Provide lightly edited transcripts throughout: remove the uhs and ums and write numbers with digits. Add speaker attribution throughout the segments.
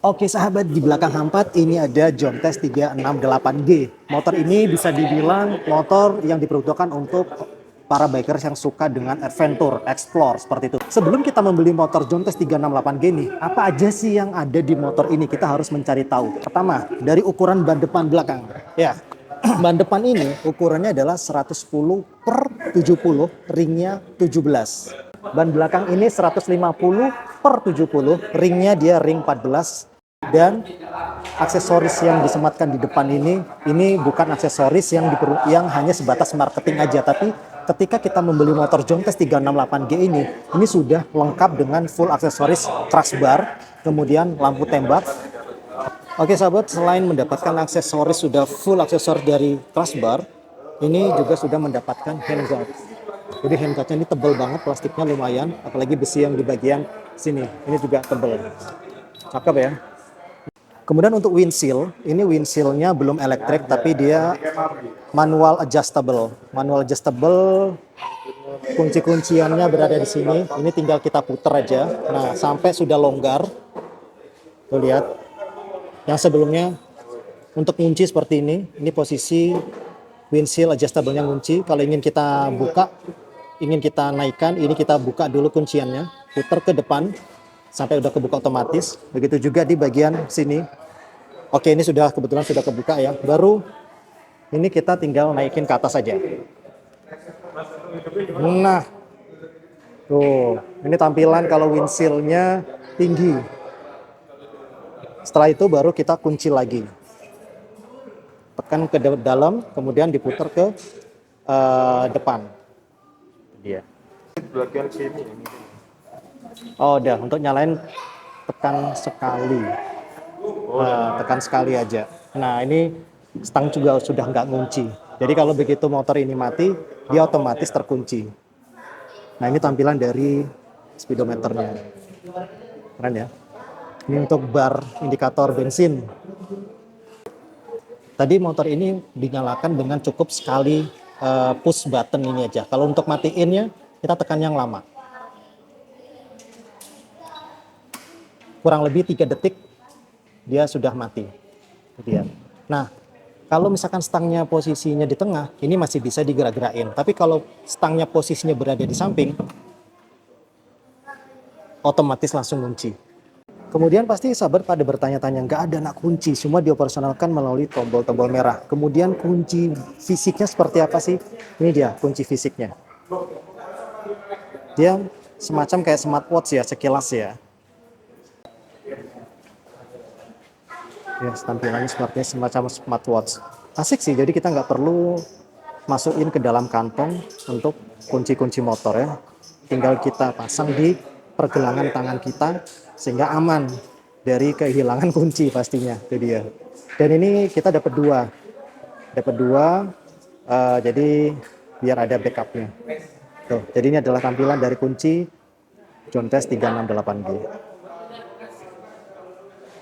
Speaker 1: Oke sahabat, di belakang Hampat ini ada Jontes 368G. Motor ini bisa dibilang motor yang diperuntukkan untuk para bikers yang suka dengan adventure, explore, seperti itu. Sebelum kita membeli motor Jontes 368G nih, apa aja sih yang ada di motor ini? Kita harus mencari tahu. Pertama, dari ukuran ban depan belakang. Ya, ban depan ini ukurannya adalah 110 per 70, ringnya 17. Ban belakang ini 150 per 70, ringnya dia ring 14. Dan aksesoris yang disematkan di depan ini bukan aksesoris yang hanya sebatas marketing aja, tapi ketika kita membeli motor Jontes 368G ini sudah lengkap dengan full aksesoris crash bar, kemudian lampu tembak. Oke sahabat, selain mendapatkan aksesoris sudah full aksesoris dari crash bar, ini juga sudah mendapatkan handguard. Jadi handguardnya ini tebal banget, plastiknya lumayan, apalagi besi yang di bagian sini, ini juga tebal. Cakep ya. Kemudian untuk windshield, ini windshieldnya belum elektrik tapi dia manual adjustable. Manual adjustable, kunci-kunciannya berada di sini. Ini tinggal kita putar aja. Nah, sampai sudah longgar. Tuh lihat. Yang sebelumnya untuk kunci seperti ini posisi windshield adjustable-nya kunci. Kalau ingin kita buka, ingin kita naikkan, ini kita buka dulu kunciannya, putar ke depan sampai udah kebuka otomatis. Begitu juga di bagian sini. Oke, ini kebetulan sudah kebuka ya. Baru ini kita tinggal naikin ke atas saja. Nah, tuh, ini tampilan kalau windshieldnya tinggi. Setelah itu baru kita kunci lagi. Tekan ke dalam, kemudian diputar ke depan. Dia.
Speaker 2: Bagian sini.
Speaker 1: Oh, udah. Untuk nyalain tekan sekali. Tekan sekali aja. Nah, ini stang juga sudah nggak ngunci. Jadi kalau begitu motor ini mati, dia otomatis terkunci. Nah, ini tampilan dari speedometernya. Keren ya. Ini untuk bar indikator bensin. Tadi motor ini dinyalakan dengan cukup sekali push button ini aja. Kalau untuk matiinnya, kita tekan yang lama. Kurang lebih 3 detik, dia sudah mati. Lihat. Nah, kalau misalkan stangnya posisinya di tengah, ini masih bisa digerak-gerakin. Tapi kalau stangnya posisinya berada di samping, otomatis langsung kunci. Kemudian pasti sahabat pada bertanya-tanya, nggak ada nak kunci, semua dioperasionalkan melalui tombol-tombol merah. Kemudian kunci fisiknya seperti apa sih? Ini dia kunci fisiknya. Dia semacam kayak smartwatch ya, sekilas ya. Ya, tampilannya sepertinya semacam smartwatch. Asik sih, jadi kita nggak perlu masukin ke dalam kantong untuk kunci-kunci motor ya. Tinggal kita pasang di pergelangan tangan kita sehingga aman dari kehilangan kunci pastinya. Itu dia. Dan ini kita dapat dua, jadi biar ada backupnya. Tuh, jadi ini adalah tampilan dari kunci Jontes 368G.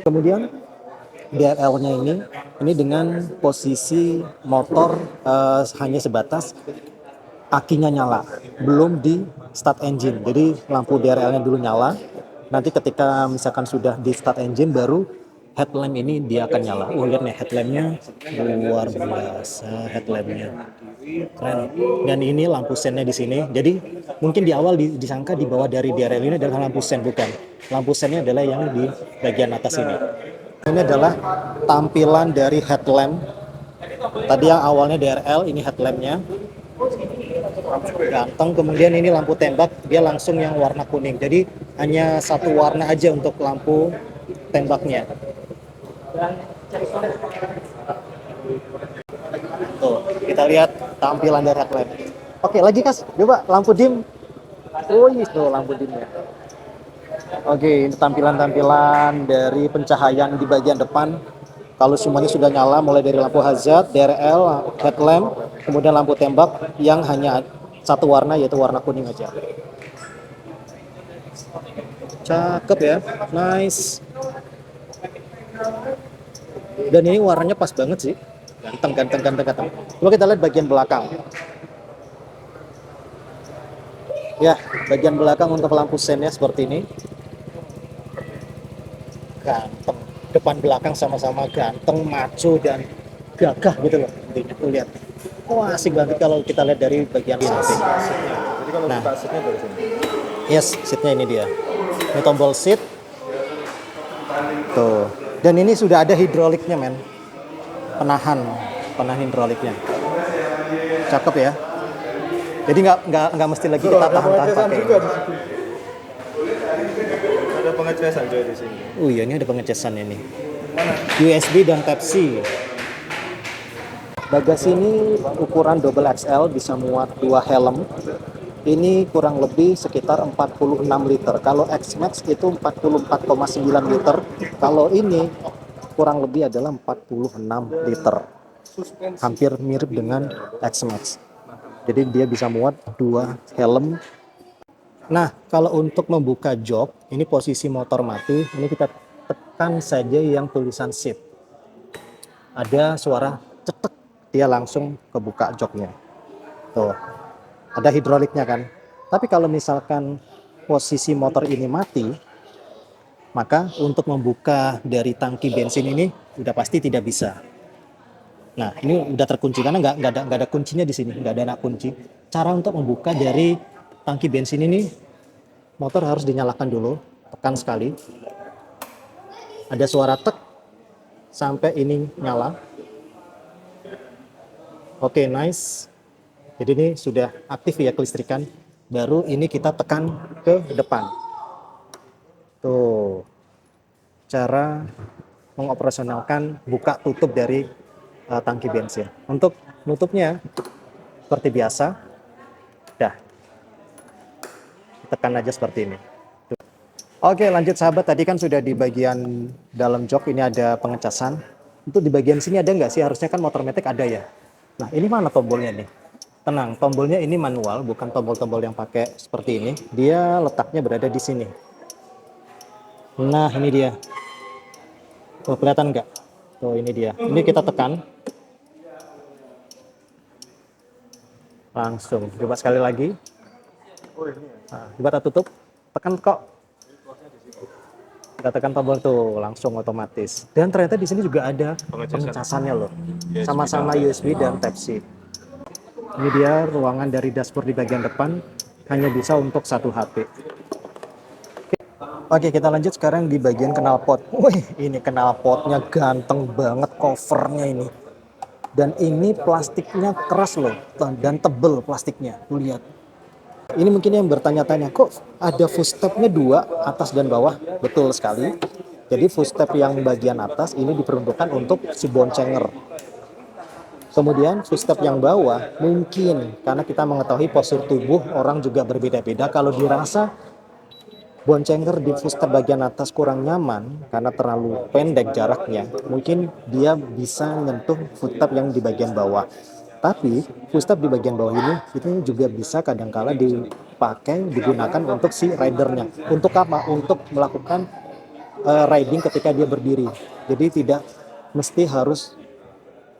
Speaker 1: Kemudian DRL-nya ini dengan posisi motor hanya sebatas akinya nyala, belum di start engine. Jadi lampu DRL-nya dulu nyala. Nanti ketika misalkan sudah di start engine, baru headlamp ini dia akan nyala. Oh, lihat nih headlampnya luar biasa, headlampnya keren. Dan ini lampu sennya di sini. Jadi mungkin di awal disangka di bawah dari DRL ini adalah lampu sen, bukan. Lampu sennya adalah yang di bagian atas ini. Ini adalah tampilan dari headlamp. Tadi yang awalnya DRL, ini headlampnya. Ganteng. Kemudian ini lampu tembak, dia langsung yang warna kuning. Jadi hanya satu warna aja untuk lampu tembaknya. Tuh, kita lihat tampilan dari headlamp. Oke, lagi Kas, coba lampu dim. Oh, itu lampu dimnya. Oke, ini tampilan-tampilan dari pencahayaan di bagian depan. Kalau semuanya sudah nyala, mulai dari lampu hazard, DRL, headlamp, kemudian lampu tembak yang hanya satu warna, yaitu warna kuning aja. Cakep ya, nice. Dan ini warnanya pas banget sih, ganteng. Coba kita lihat bagian belakang. Ya, bagian belakang untuk lampu sennya seperti ini. Ganteng. depan belakang sama-sama ganteng, maco dan gagah gitu loh. Intinya tuh lihat. Wah, asik banget kalau kita lihat dari bagian samping.
Speaker 2: Jadi kalau
Speaker 1: Nah.
Speaker 2: buka seatnya dari sini.
Speaker 1: Yes, seatnya ini dia. Ini tombol seat. Tuh. Dan ini sudah ada hidroliknya, men. Penahan hidroliknya. Cakep ya. Jadi nggak mesti lagi kita tahan-tahan pakai.
Speaker 2: juga di situ. Ada pengecasan juga di sini.
Speaker 1: Oh iya, ini ada pengecasan ini. USB dan Type-C. Bagasi ini ukuran double XL, bisa muat 2 helm. Ini kurang lebih sekitar 46 liter. Kalau X-Max itu 44,9 liter. Kalau ini kurang lebih adalah 46 liter. Hampir mirip dengan X-Max. Jadi dia bisa muat 2 helm. Nah, kalau untuk membuka jok, ini posisi motor mati, ini kita tekan saja yang tulisan seat. Ada suara cetek, dia langsung kebuka joknya. Tuh, ada hidroliknya kan. Tapi kalau misalkan posisi motor ini mati, maka untuk membuka dari tangki bensin ini udah pasti tidak bisa. Nah, ini udah terkunci karena nggak ada kuncinya di sini, nggak ada anak kunci. Cara untuk membuka dari tangki bensin ini, motor harus dinyalakan dulu, tekan sekali. Ada suara tek sampai ini nyala. Oke, nice. Jadi ini sudah aktif ya kelistrikan. Baru ini kita tekan ke depan. Tuh, cara mengoperasionalkan buka tutup dari tangki bensin. Untuk nutupnya seperti biasa, dah tekan aja seperti ini. Tuh. Oke, lanjut sahabat, tadi kan sudah di bagian dalam jok ini ada pengecasan. Untuk di bagian sini ada nggak sih? Harusnya kan motor matic ada ya. Nah, ini mana tombolnya nih? Tenang, tombolnya ini manual, bukan tombol-tombol yang pakai seperti ini. Dia letaknya berada di sini. Nah, ini dia. Tuh, kelihatan nggak? Tuh, ini dia. Ini kita tekan. Langsung. Coba sekali lagi. Nah, coba kita tutup. Tekan kok. Kita tekan tombol tuh, langsung otomatis. Dan ternyata di sini juga ada pengecasannya loh. Sama-sama USB dan Type-C. Ini dia ruangan dari dashboard di bagian depan. Hanya bisa untuk 1 HP. Oke, kita lanjut sekarang di bagian knalpot. Wih, ini knalpotnya ganteng banget, covernya ini. Dan ini plastiknya keras loh, dan tebel plastiknya. Tuh lihat. Ini mungkin yang bertanya-tanya, kok ada footstepnya 2, atas dan bawah? Betul sekali. Jadi footstep yang bagian atas ini diperuntukkan untuk si boncenger. Kemudian footstep yang bawah mungkin karena kita mengetahui postur tubuh orang juga berbeda-beda. Kalau dirasa boncenger di footstep bagian atas kurang nyaman karena terlalu pendek jaraknya, mungkin dia bisa nyentuh footstep yang di bagian bawah. Tapi footstep di bagian bawah ini itu juga bisa kadangkala digunakan untuk si ridernya. Untuk apa? Untuk melakukan riding ketika dia berdiri. Jadi tidak mesti harus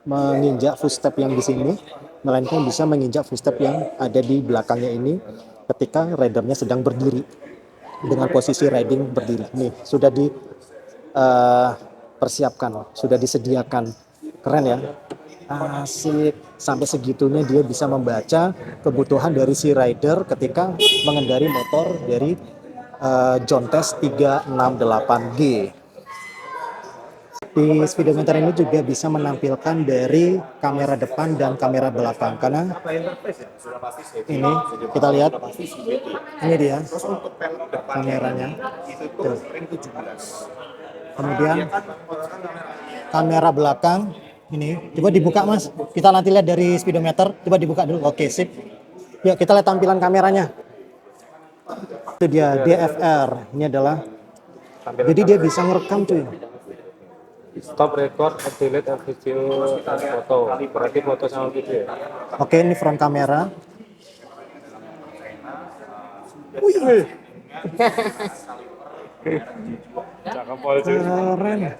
Speaker 1: menginjak footstep yang di sini, melainkan bisa menginjak footstep yang ada di belakangnya ini ketika ridernya sedang berdiri. Dengan posisi riding berdiri. Nih, sudah dipersiapkan, sudah disediakan. Keren ya. Asik. Sampai segitunya dia bisa membaca kebutuhan dari si rider ketika mengendari motor dari John Test 368G. Di speedometer ini juga bisa menampilkan dari kamera depan dan kamera belakang. Karena ini kita lihat, ini dia kameranya. Tuh. Kemudian kamera belakang ini, coba dibuka mas. Kita nanti lihat dari speedometer. Coba dibuka dulu. Oke, sip. Yuk kita lihat tampilan kameranya. Itu dia DFR. Ini adalah, jadi dia bisa ngerekam cuy.
Speaker 2: Stop record, delete video dan foto. Berarti foto sama video ya?
Speaker 1: Oke, ini front kamera. Wih. Keren.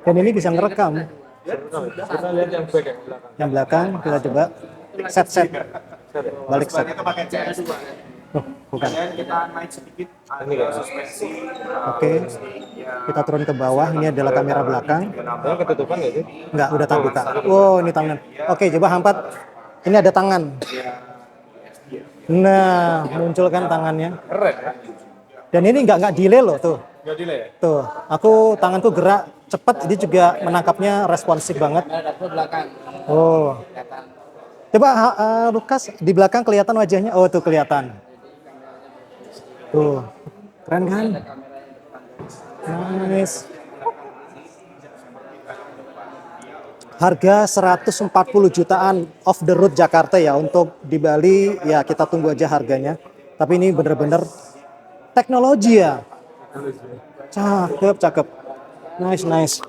Speaker 1: Dan ini bisa ngerekam.
Speaker 2: Kita lihat yang back yang belakang.
Speaker 1: Yang belakang kita coba set. Balik set. Oh, bukan.
Speaker 3: Kemudian kita naik sedikit
Speaker 2: Ini kan?
Speaker 3: suspensi.
Speaker 1: Oke. Kita turun ke bawah. Ini adalah kamera belakang.
Speaker 2: Yang ketutupan nggak sih?
Speaker 1: Enggak, udah terbuka. Wow, ini tangan. Oke, coba Hampat. Ini ada tangan. Nah, munculkan tangannya.
Speaker 2: Keren ya?
Speaker 1: Dan ini nggak delay loh tuh.
Speaker 2: Nggak delay ya?
Speaker 1: Tuh, tanganku gerak cepat. Ini juga menangkapnya responsif banget. Oh. Coba Lukas di belakang kelihatan wajahnya. Oh, tuh kelihatan. Tuh. Keren kan? Nice. Harga 140 jutaan off the road Jakarta ya. Untuk di Bali ya kita tunggu aja harganya. Tapi ini bener-bener teknologi ya. Cakep, cakep. Nice.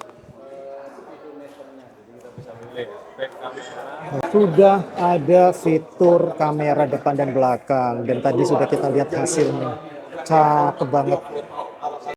Speaker 1: Sudah ada fitur kamera depan dan belakang. Dan tadi sudah kita lihat hasilnya. Cakep banget.